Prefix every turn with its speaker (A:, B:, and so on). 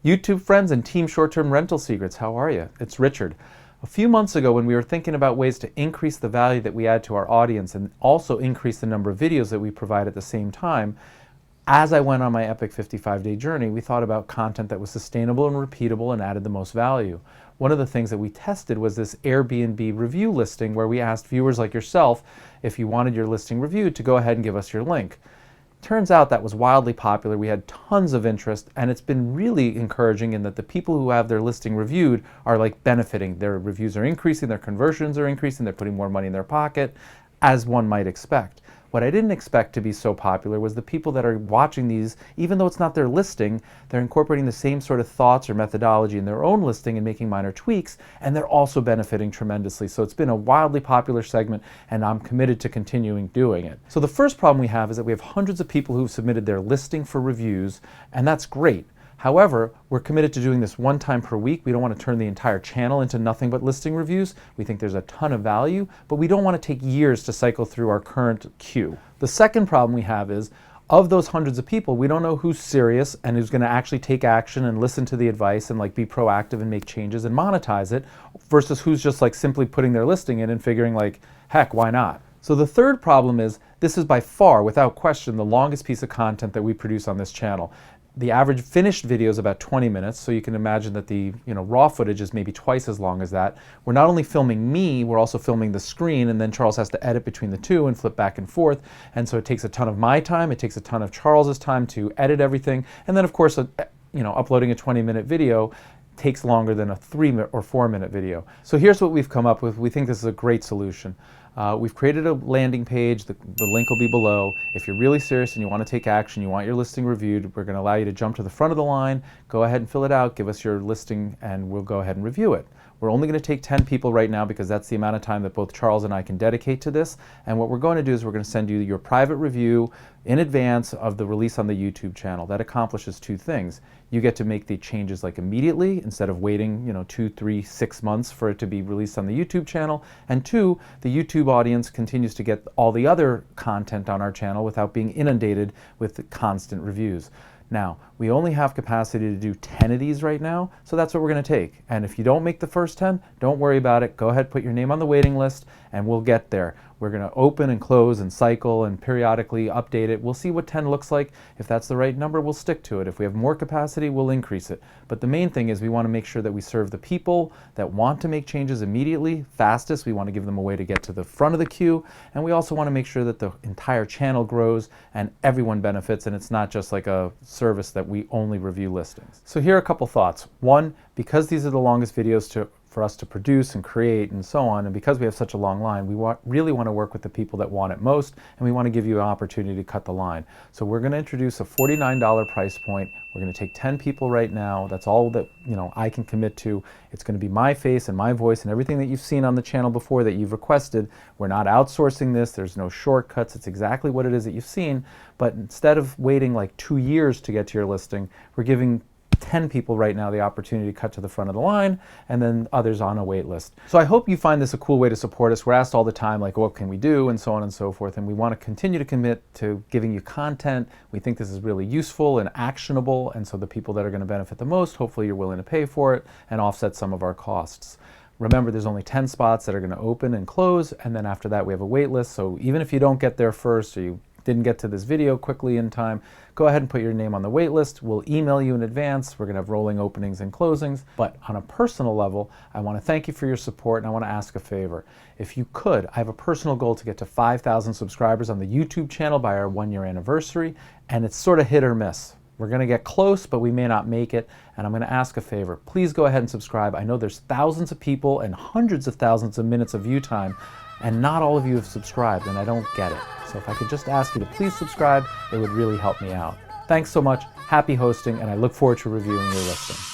A: YouTube friends and Team Short-Term Rental Secrets, how are you? It's Richard. A few months ago, when we were thinking about ways to increase the value that we add to our audience and also increase the number of videos that we provide at the same time, as I went on my epic 55-day journey, we thought about content that was sustainable and repeatable and added the most value. One of the things that we tested was this Airbnb review listing where we asked viewers like yourself if you wanted your listing reviewed to go ahead and give us your link. Turns out that was wildly popular. We had tons of interest, and it's been really encouraging in that the people who have their listing reviewed are like benefiting. Their reviews are increasing, their conversions are increasing, they're putting more money in their pocket, as one might expect. What I didn't expect to be so popular was the people that are watching these, even though it's not their listing, they're incorporating the same sort of thoughts or methodology in their own listing and making minor tweaks, and they're also benefiting tremendously. So it's been a wildly popular segment, and I'm committed to continuing doing it. So the first problem we have is that we have hundreds of people who've submitted their listing for reviews, and that's great. However, we're committed to doing this one time per week. We don't want to turn the entire channel into nothing but listing reviews. We think there's a ton of value, but we don't want to take years to cycle through our current queue. The second problem we have is, of those hundreds of people, we don't know who's serious and who's going to actually take action and listen to the advice and like be proactive and make changes and monetize it, versus who's just like simply putting their listing in and figuring like, heck, why not? So the third problem is, this is by far, without question, the longest piece of content that we produce on this channel. The average finished video is about 20 minutes, so you can imagine that the raw footage is maybe twice as long as that. We're not only filming me, we're also filming the screen, and then Charles has to edit between the two and flip back and forth. And so it takes a ton of my time, it takes a ton of Charles's time to edit everything, and then of course, uploading a 20-minute video takes longer than a 3 or 4 minute video. So here's what we've come up with. We think this is a great solution. We've created a landing page. The link will be below. If you're really serious and you want to take action, you want your listing reviewed, we're going to allow you to jump to the front of the line, go ahead and fill it out, give us your listing, and we'll go ahead and review it. We're only going to take 10 people right now because that's the amount of time that both Charles and I can dedicate to this. And what we're going to do is we're going to send you your private review in advance of the release on the YouTube channel. That accomplishes two things. You get to make the changes like immediately instead of waiting 2, 3, 6 months for it to be released on the YouTube channel. And two, the YouTube audience continues to get all the other content on our channel without being inundated with constant reviews. Now, we only have capacity to do 10 of these right now, so that's what we're going to take. And if you don't make the first 10, don't worry about it. Go ahead, put your name on the waiting list, and we'll get there. We're going to open and close and cycle and periodically update it. We'll see what 10 looks like. If that's the right number, we'll stick to it. If we have more capacity, we'll increase it. But the main thing is we want to make sure that we serve the people that want to make changes immediately, fastest. We want to give them a way to get to the front of the queue. And we also want to make sure that the entire channel grows and everyone benefits, and it's not just like a service that we only review listings. So here are a couple thoughts. One, because these are the longest videos for us to produce and create and so on, and because we have such a long line, we really want to work with the people that want it most, and we want to give you an opportunity to cut the line. So we're going to introduce a $49 price point. We're going to take 10 people right now. That's all that I can commit to. It's going to be my face and my voice and everything that you've seen on the channel before that you've requested. We're not outsourcing this. There's no shortcuts. It's exactly what it is that you've seen. But instead of waiting like 2 years to get to your listing, we're giving 10 people right now the opportunity to cut to the front of the line, and then others on a wait list. So I hope you find this a cool way to support us. We're asked all the time, like, what can we do, and so on and so forth, and we want to continue to commit to giving you content. We think this is really useful and actionable, and so the people that are going to benefit the most, hopefully you're willing to pay for it and offset some of our costs. Remember, there's only 10 spots that are going to open and close, and then after that we have a wait list. So even if you don't get there first, or you didn't get to this video quickly in time, go ahead and put your name on the wait list. We'll email you in advance. We're going to have rolling openings and closings. But on a personal level, I want to thank you for your support, and I want to ask a favor. If you could, I have a personal goal to get to 5,000 subscribers on the YouTube channel by our 1-year anniversary, and it's sort of hit or miss. We're going to get close, but we may not make it, and I'm going to ask a favor. Please go ahead and subscribe. I know there's thousands of people and hundreds of thousands of minutes of view time, and not all of you have subscribed, and I don't get it. So if I could just ask you to please subscribe, it would really help me out. Thanks so much, happy hosting, and I look forward to reviewing your listing.